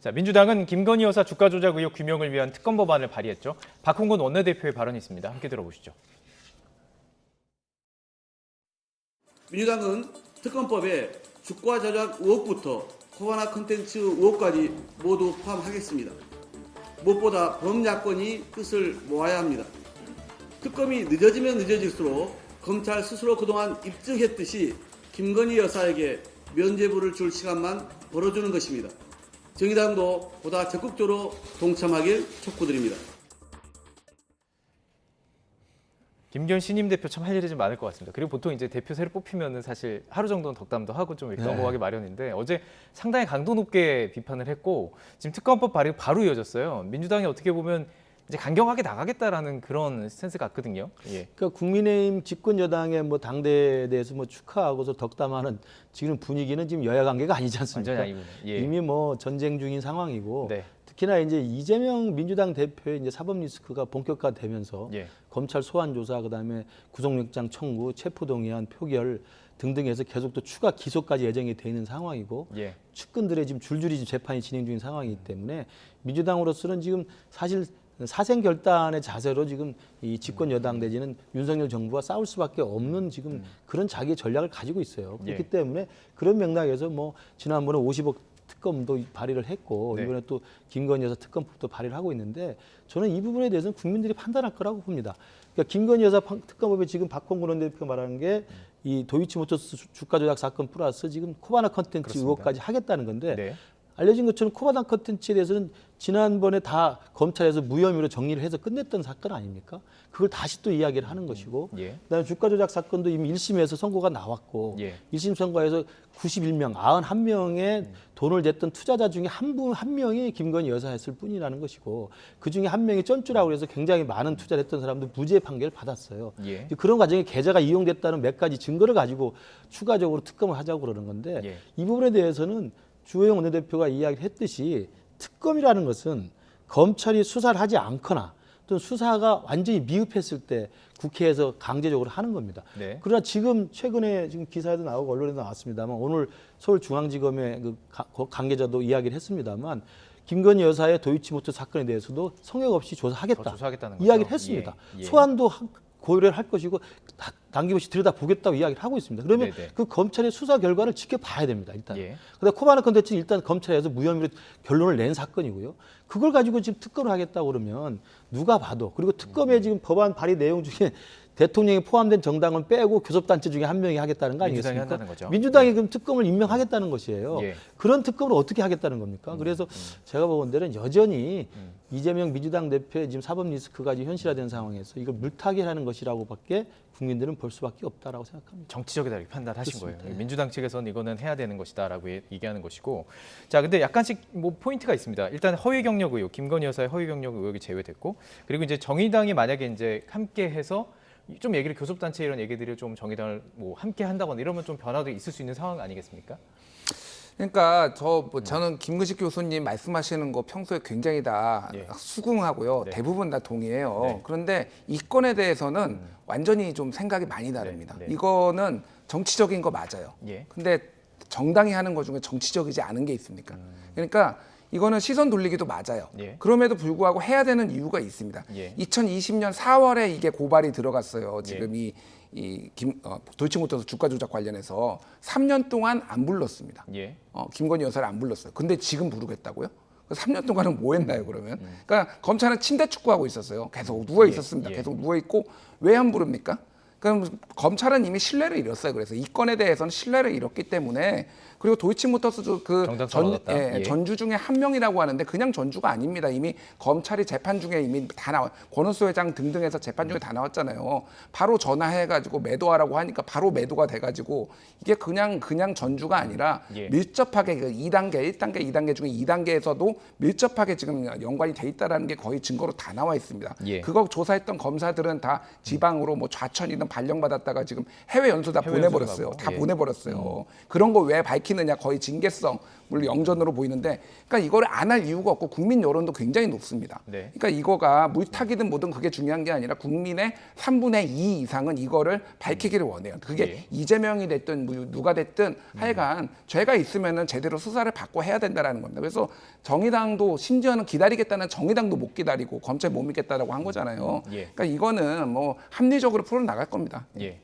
자, 민주당은 김건희 여사 주가 조작 의혹 규명을 위한 특검 법안을 발의했죠. 박홍근 원내대표의 발언이 있습니다. 함께 들어보시죠. 민주당은 특검법에 주가 조작 의혹부터 코바나 콘텐츠 의혹까지 모두 포함하겠습니다. 무엇보다 범야권이 뜻을 모아야 합니다. 특검이 늦어지면 늦어질수록 검찰 스스로 그동안 입증했듯이 김건희 여사에게 면죄부를 줄 시간만 벌어주는 것입니다. 정의당도 보다 적극적으로 동참하길 촉구드립니다. 김기현 신임 대표 참 할 일이 좀 많을 것 같습니다. 그리고 보통 이제 대표 새로 뽑히면은 사실 하루 정도는 덕담도 하고 좀 이렇게 넘어가기 마련인데 어제 상당히 강도 높게 비판을 했고 지금 특검법 발의 바로 이어졌어요. 민주당이 어떻게 보면 이제 강경하게 나가겠다라는 그런 스탠스 같거든요. 예. 그러니까 국민의힘 집권 여당의 뭐 당대에 대해서 뭐 축하하고서 덕담하는 지금 분위기는 지금 여야 관계가 아니지 않습니까? 완전히 아니군요. 예. 이미 뭐 전쟁 중인 상황이고 네. 특히나 이제 이재명 민주당 대표의 이제 사법 리스크가 본격화되면서 예. 검찰 소환 조사 그다음에 구속영장 청구, 체포동의안 표결 등등해서 계속 또 추가 기소까지 예정이 돼 있는 상황이고 예. 측근들의 지금 줄줄이 지금 재판이 진행 중인 상황이기 때문에 민주당으로서는 지금 사실 사생결단의 자세로 지금 이 집권 여당 내지는 윤석열 정부와 싸울 수밖에 없는 지금 그런 자기 전략을 가지고 있어요. 그렇기 예. 때문에 그런 맥락에서 뭐 지난번에 50억 특검도 발의를 했고 네. 이번에 또 김건희 여사 특검법도 발의를 하고 있는데 저는 이 부분에 대해서는 국민들이 판단할 거라고 봅니다. 그러니까 김건희 여사 특검법에 지금 박홍근 원내대표가 말하는 게 이 도이치모터스 주가 조작 사건 플러스 지금 코바나 컨텐츠 그렇습니다. 의혹까지 하겠다는 건데 네. 알려진 것처럼 코바나 컨텐츠에 대해서는 지난번에 다 검찰에서 무혐의로 정리를 해서 끝냈던 사건 아닙니까? 그걸 다시 또 이야기를 하는 것이고 예. 그다음에 주가 조작 사건도 이미 1심에서 선고가 나왔고 예. 1심 선고에서 91명, 91명의 돈을 냈던 투자자 중에 한 명이 김건희 여사였을 뿐이라는 것이고 그중에 한 명이 쩐주라고 해서 굉장히 많은 투자를 했던 사람도 무죄 판결을 받았어요. 예. 그런 과정에 계좌가 이용됐다는 몇 가지 증거를 가지고 추가적으로 특검을 하자고 그러는 건데 예. 이 부분에 대해서는 주호영 원내대표가 이야기를 했듯이 특검이라는 것은 검찰이 수사를 하지 않거나 또는 수사가 완전히 미흡했을 때 국회에서 강제적으로 하는 겁니다. 네. 그러나 지금 최근에 지금 기사에도 나오고 언론에도 나왔습니다만 오늘 서울중앙지검의 그 관계자도 이야기를 했습니다만 김건희 여사의 도이치모터 사건에 대해서도 성역 없이 조사하겠다. 조사하겠다는 거죠. 이야기를 했습니다. 예. 예. 소환도 고려를 할 것이고 당김없이 들여다보겠다고 이야기를 하고 있습니다. 그러면 네네. 그 검찰의 수사 결과를 지켜봐야 됩니다. 일단. 예. 그다음 코바나 컨텐츠는 일단 검찰에서 무혐의로 결론을 낸 사건이고요. 그걸 가지고 지금 특검을 하겠다고 그러면 누가 봐도 그리고 특검의 지금 법안 발의 내용 중에 대통령이 포함된 정당은 빼고 교섭단체 중에 한 명이 하겠다는 거 민주당이 아니겠습니까? 한다는 거죠. 민주당이 그럼 특검을 임명하겠다는 것이에요. 예. 그런 특검을 어떻게 하겠다는 겁니까? 그래서 제가 보건대로는 여전히 이재명 민주당 대표의 지금 사법 리스크가 지금 현실화된 상황에서 이걸 물타기하는 것이라고밖에 국민들은 볼 수밖에 없다라고 생각합니다. 정치적이다 이렇게 판단하신 그렇습니다. 거예요. 네. 민주당 측에서는 이거는 해야 되는 것이다라고 얘기하는 것이고, 자 근데 약간씩 뭐 포인트가 있습니다. 일단 허위 경력 의혹, 김건희 여사의 허위 경력 의혹이 제외됐고, 그리고 이제 정의당이 만약에 이제 함께해서 좀 얘기를 교섭단체 이런 얘기들을 좀 정의당을 뭐 함께 한다거나 이러면 좀 변화도 있을 수 있는 상황 아니겠습니까? 그러니까 저는 김근식 교수님 말씀하시는 거 평소에 굉장히 다 예. 수긍하고요. 네. 대부분 다 동의해요. 네. 그런데 이 건에 대해서는 완전히 좀 생각이 많이 다릅니다. 네. 네. 이거는 정치적인 거 맞아요. 예. 근데 정당이 하는 것 중에 정치적이지 않은 게 있습니까? 그러니까 이거는 시선 돌리기도 맞아요. 예. 그럼에도 불구하고 해야 되는 이유가 있습니다. 예. 2020년 4월에 이게 고발이 들어갔어요. 지금 도이치모터스 주가 조작 관련해서 3년 동안 안 불렀습니다. 예. 김건희 여사를 안 불렀어요. 근데 지금 부르겠다고요? 3년 동안은 뭐 했나요, 그러면? 그러니까 검찰은 침대 축구하고 있었어요. 계속 누워 있었습니다. 예. 계속 누워 있고 왜 안 부릅니까? 그럼 검찰은 이미 신뢰를 잃었어요. 그래서 이 건에 대해서는 신뢰를 잃었기 때문에 그리고 도이치모터스 정당성 얻었다. 예. 전주 중에 한 명이라고 하는데 그냥 전주가 아닙니다. 이미 검찰이 재판 중에 이미 다 나와 권은수 회장 등등해서 재판 중에 다 나왔잖아요. 바로 전화해가지고 매도하라고 하니까 바로 매도가 돼가지고 이게 그냥 전주가 아니라 예. 밀접하게 그 2단계, 1단계, 2단계 중에 2단계에서도 밀접하게 지금 연관이 돼 있다라는 게 거의 증거로 다 나와 있습니다. 예. 그거 조사했던 검사들은 다 지방으로 뭐 좌천이든 발령받았다가 지금 해외 연수 다 해외 보내버렸어요. 연수를 다 가고. 예. 보내버렸어요. 그런 거 왜 밝히지 밝히느냐 거의 징계성 물론 영전으로 보이는데 그러니까 이거를 안 할 이유가 없고 국민 여론도 굉장히 높습니다. 네. 그러니까 이거가 물타기든 뭐든 그게 중요한 게 아니라 국민의 3분의 2 이상은 이거를 밝히기를 원해요. 그게 예. 이재명이 됐든 뭐 누가 됐든 하여간 죄가 있으면은 제대로 수사를 받고 해야 된다라는 겁니다. 그래서 정의당도 심지어는 기다리겠다는 정의당도 못 기다리고 검찰 못 믿겠다라고 한 거잖아요. 예. 그러니까 이거는 뭐 합리적으로 풀어 나갈 겁니다. 예.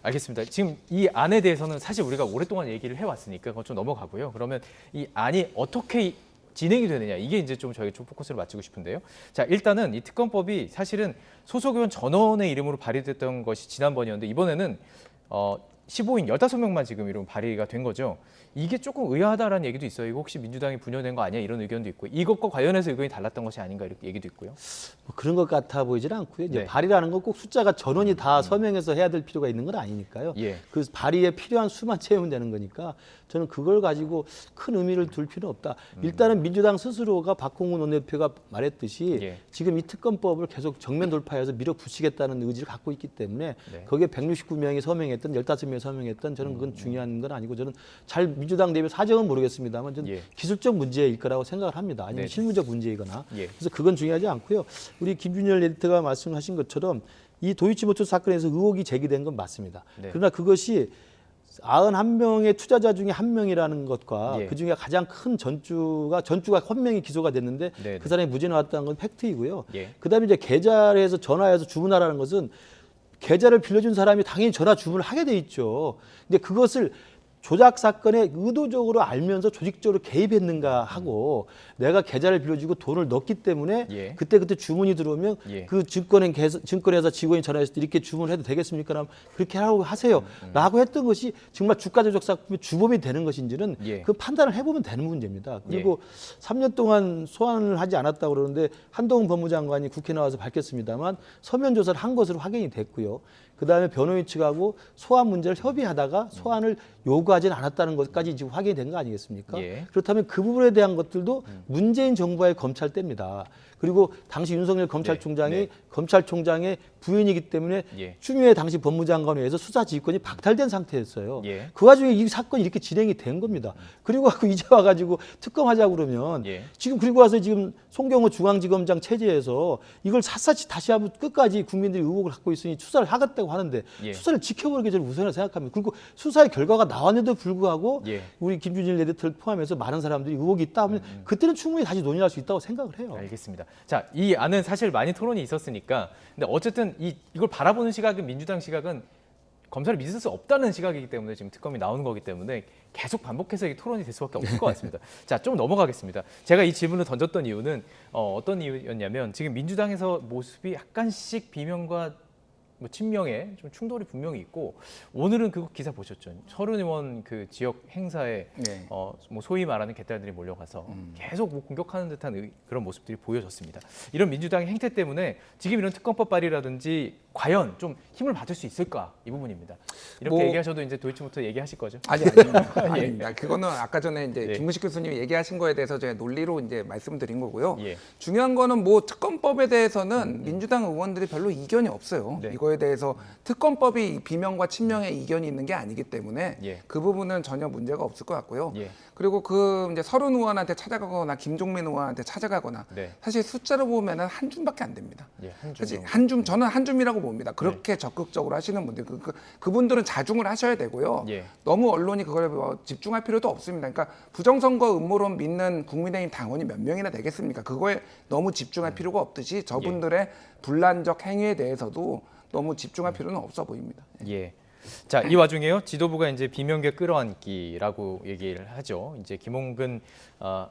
알겠습니다. 지금 이 안에 대해서는 사실 우리가 오랫동안 얘기를 해왔으니까 그건 좀 넘어가고요. 그러면 이 안이 어떻게 진행이 되느냐 이게 이제 좀 저희가 좀 포커스를 맞추고 싶은데요. 자, 일단은 이 특검법이 사실은 소속 의원 전원의 이름으로 발의됐던 것이 지난번이었는데 이번에는 15인 15명만 지금 이름 발의가 된 거죠. 이게 조금 의아하다라는 얘기도 있어요. 이거 혹시 민주당이 분열된 거 아니야? 이런 의견도 있고 이것과 관련해서 의견이 달랐던 것이 아닌가 이렇게 얘기도 있고요. 뭐 그런 것 같아 보이지는 않고요. 이제 네. 발의라는 건 꼭 숫자가 전원이 다 서명해서 해야 될 필요가 있는 건 아니니까요. 예. 그 발의에 필요한 수만 채우면 되는 거니까 저는 그걸 가지고 큰 의미를 둘 필요는 없다. 일단은 민주당 스스로가 박홍근 원내대표가 말했듯이 예. 지금 이 특검법을 계속 정면 돌파해서 밀어붙이겠다는 의지를 갖고 있기 때문에 네. 거기에 169명이 서명했던 15명이 서명했던 저는 그건 중요한 건 아니고 저는 잘 민주당 내부 사정은 모르겠습니다만 저는 예. 기술적 문제일 거라고 생각을 합니다. 아니면 네네. 실무적 문제이거나. 예. 그래서 그건 중요하지 않고요. 우리 김준열 에디터가 말씀하신 것처럼 이 도이치모터 사건에서 의혹이 제기된 건 맞습니다. 네. 그러나 그것이 91명의 투자자 중에 한 명이라는 것과 예. 그중에 가장 큰 전주가 한 명이 기소가 됐는데 네네. 그 사람이 무죄 나왔다는 건 팩트이고요. 예. 그다음에 이제 계좌를 해서 전화해서 주문하라는 것은 계좌를 빌려준 사람이 당연히 전화 주문을 하게 돼 있죠. 근데 그것을 조작 사건에 의도적으로 알면서 조직적으로 개입했는가 하고 내가 계좌를 빌려주고 돈을 넣었기 때문에 예. 그때 주문이 들어오면 예. 그 증권회사 직원이 전화했을 때 이렇게 주문해도 되겠습니까? 그럼 그렇게 하라고 하세요. 라고 했던 것이 정말 주가 조작 사건의 주범이 되는 것인지는 예. 그 판단을 해보면 되는 문제입니다. 그리고 3년 동안 소환을 하지 않았다고 그러는데 한동훈 법무장관이 국회 나와서 밝혔습니다만 서면 조사를 한 것으로 확인이 됐고요. 그다음에 변호인 측하고 소환 문제를 협의하다가 소환을 요구하지는 않았다는 것까지 지금 확인이 된 거 아니겠습니까? 예. 그렇다면 그 부분에 대한 것들도 문재인 정부의 검찰 때입니다. 그리고 당시 윤석열 검찰총장이 네. 검찰총장의 부인이기 때문에 예. 추미애 당시 법무장관에 의해서 수사 지휘권이 박탈된 상태였어요. 예. 그 와중에 이 사건이 이렇게 진행이 된 겁니다. 그리고 이제 와가지고 특검하자고 그러면 예. 지금 그리고 와서 지금 송경호 중앙지검장 체제에서 이걸 샅샅이 다시 한번 끝까지 국민들이 의혹을 갖고 있으니 수사를 하겠다고 하는데 예. 수사를 지켜보는 게 저는 우선이라고 생각합니다. 그리고 수사의 결과가 나왔는데도 불구하고 예. 우리 김준일 에디터를 포함해서 많은 사람들이 의혹이 있다 하면 그때는 충분히 다시 논의할 수 있다고 생각을 해요. 알겠습니다. 자, 이 안은 사실 많이 토론이 있었으니까 근데 어쨌든 이걸 바라보는 시각은 민주당 시각은 검사를 믿을 수 없다는 시각이기 때문에 지금 특검이 나오는 거기 때문에 계속 반복해서 이 토론이 될 수밖에 없을 것 같습니다. 자, 좀 넘어가겠습니다. 제가 이 질문을 던졌던 이유는 어떤 이유였냐면 지금 민주당에서 모습이 약간씩 비명과 뭐 친명에 좀 충돌이 분명히 있고 오늘은 그 기사 보셨죠? 서른 의원 그 지역 행사에 네. 뭐 소위 말하는 개딸들이 몰려가서 계속 뭐 공격하는 듯한 그런 모습들이 보여졌습니다. 이런 민주당의 행태 때문에 지금 이런 특검법 발의라든지 과연 좀 힘을 받을 수 있을까 이 부분입니다. 이렇게 뭐- 얘기하셔도 이제 도이치모터 얘기하실 거죠? 아닙니다. 아닙니다. 그거는 아까 전에 이제 네. 김문식 교수님이 얘기하신 거에 대해서 제가 논리로 이제 말씀드린 거고요. 예. 중요한 거는 뭐 특검법에 대해서는 민주당 의원들이 별로 이견이 없어요. 네. 이거에 대해서 특검법이 비명과 친명의 이견이 있는 게 아니기 때문에 예. 그 부분은 전혀 문제가 없을 것 같고요. 예. 그리고 그 이제 서른 의원한테 찾아가거나 김종민 의원한테 찾아가거나 네. 사실 숫자로 보면은 한 줌밖에 안 됩니다. 예, 한 그치? 줌. 한 줌, 저는 한 줌이라고 봅니다. 네. 그렇게 적극적으로 하시는 분들, 그분들은 자중을 하셔야 되고요. 예. 너무 언론이 그걸 뭐 집중할 필요도 없습니다. 그러니까 부정선거 음모론 믿는 국민의힘 당원이 몇 명이나 되겠습니까? 그거에 너무 집중할 필요가 없듯이 저분들의 분란적 행위에 대해서도 너무 집중할 필요는 없어 보입니다. 예. 자, 이 와중에요. 지도부가 이제 비명계 끌어안기라고 얘기를 하죠. 이제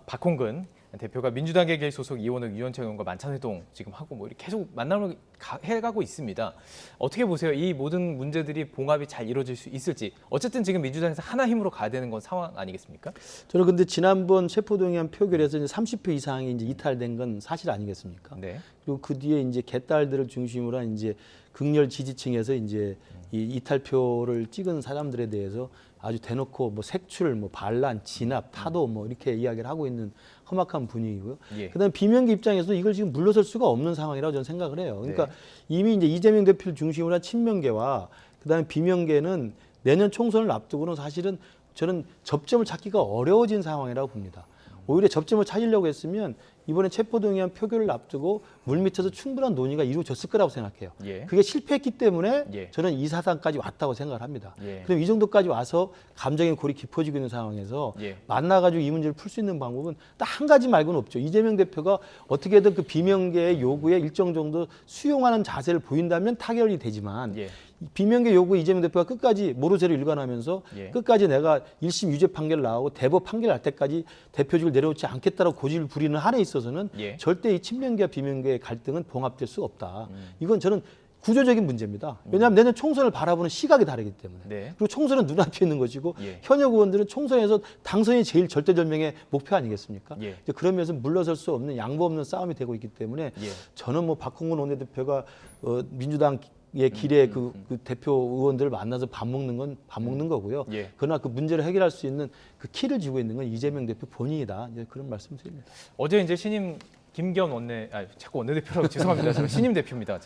박홍근 대표가 민주당계 소속 이원욱 유현창 의원과 만찬 회동 지금 하고 뭐 이렇게 계속 만남을 해가고 있습니다. 어떻게 보세요? 이 모든 문제들이 봉합이 잘 이루어질 수 있을지. 어쨌든 지금 민주당에서 하나 힘으로 가야 되는 건 상황 아니겠습니까? 저는 근데 지난번 체포동의안 표결에서 이제 30표 이상이 이제 이탈된 건 사실 아니겠습니까? 네. 그리고 그 뒤에 이제 개딸들을 중심으로 한 이제 극렬 지지층에서 이제 이 이탈표를 찍은 사람들에 대해서 아주 대놓고 뭐 색출, 뭐 반란, 진압, 타도 뭐 이렇게 이야기를 하고 있는 험악한 분위기고요. 예. 그다음에 비명계 입장에서도 이걸 지금 물러설 수가 없는 상황이라고 저는 생각을 해요. 그러니까 네. 이미 이제 이재명 대표를 중심으로 한 친명계와 그다음에 비명계는 내년 총선을 앞두고는 사실은 저는 접점을 찾기가 어려워진 상황이라고 봅니다. 오히려 접점을 찾으려고 했으면 이번에 체포동의안 표결을 앞두고 물밑에서 충분한 논의가 이루어졌을 거라고 생각해요. 예. 그게 실패했기 때문에 예. 저는 이 사상까지 왔다고 생각을 합니다. 예. 그럼 이 정도까지 와서 감정의 골이 깊어지고 있는 상황에서 예. 만나가지고 이 문제를 풀 수 있는 방법은 딱 한 가지 말고는 없죠. 이재명 대표가 어떻게든 그 비명계의 요구에 일정 정도 수용하는 자세를 보인다면 타결이 되지만 예. 비명계 요구 이재명 대표가 끝까지 모르쇠로 일관하면서 예. 끝까지 내가 1심 유죄 판결 나오고 대법 판결 날 때까지 대표직을 내려놓지 않겠다고 고집을 부리는 한에 있어서는 예. 절대 이 친명계와 비명계의 갈등은 봉합될 수 없다. 이건 저는 구조적인 문제입니다. 왜냐하면 내년 총선을 바라보는 시각이 다르기 때문에. 네. 그리고 총선은 눈앞에 있는 것이고 예. 현역 의원들은 총선에서 당선이 제일 절대절명의 목표 아니겠습니까? 예. 이제 그러면서 물러설 수 없는 양보 없는 싸움이 되고 있기 때문에 예. 저는 뭐 박홍근 원내대표가 민주당 의 길에 그 대표 의원들을 만나서 밥 먹는 건 밥 먹는 거고요. 예. 그러나 그 문제를 해결할 수 있는 그 키를 쥐고 있는 건 이재명 대표 본인이다. 이제 그런 말씀드립니다. 어제 이제 신임 김기현 자꾸 원내대표라고 죄송합니다. 저는 신임 대표입니다.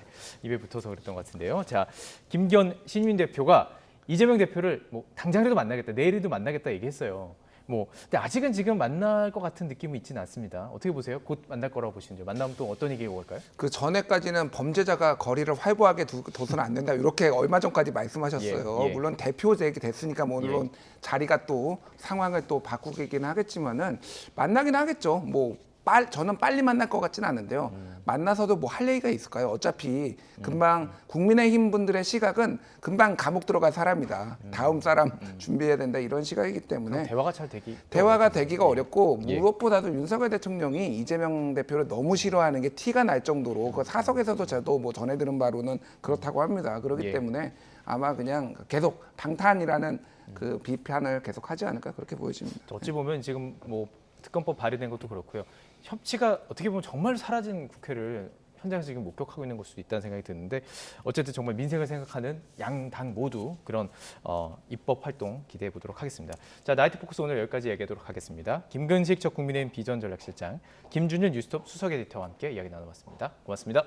입에 붙어서 그랬던 것 같은데요. 자, 김기현 신임 대표가 이재명 대표를 뭐 당장이라도 만나겠다, 내일이라도 만나겠다 얘기했어요. 근데 아직은 지금 만날 것 같은 느낌은 있지는 않습니다. 어떻게 보세요? 곧 만날 거라고 보시는데요. 만나면 또 어떤 얘기가 올까요? 그 전에까지는 범죄자가 거리를 활보하게 둬서는 안 된다 이렇게 얼마 전까지 말씀하셨어요. 예, 예. 물론 대표 됐으니까 뭐 물론 자리가 또 상황을 또 바꾸긴 하겠지만은 만나긴 하겠죠. 저는 빨리 만날 것 같지는 않은데요. 만나서도 뭐 할 얘기가 있을까요? 어차피 금방 국민의힘 분들의 시각은 금방 감옥 들어갈 사람이다. 다음 사람 준비해야 된다 이런 시각이기 때문에 대화가 잘 되기 대화가 되기가 어렵고 예. 무엇보다도 윤석열 대통령이 이재명 대표를 너무 싫어하는 게 티가 날 정도로 그 사석에서도 저도 뭐 전해 들은 바로는 그렇다고 합니다. 그렇기 예. 때문에 아마 그냥 계속 방탄이라는 그 비판을 계속 하지 않을까 그렇게 보여집니다. 어찌 보면 지금 특검법 발의된 것도 그렇고요. 협치가 어떻게 보면 정말 사라진 국회를 현장에서 지금 목격하고 있는 걸 수도 있다는 생각이 드는데 어쨌든 정말 민생을 생각하는 양당 모두 그런 입법 활동 기대해 보도록 하겠습니다. 자, 나이트 포커스 오늘 여기까지 얘기하도록 하겠습니다. 김근식 전 국민의힘 비전전략실장, 김준일 뉴스톱 수석 에디터와 함께 이야기 나눠봤습니다. 고맙습니다.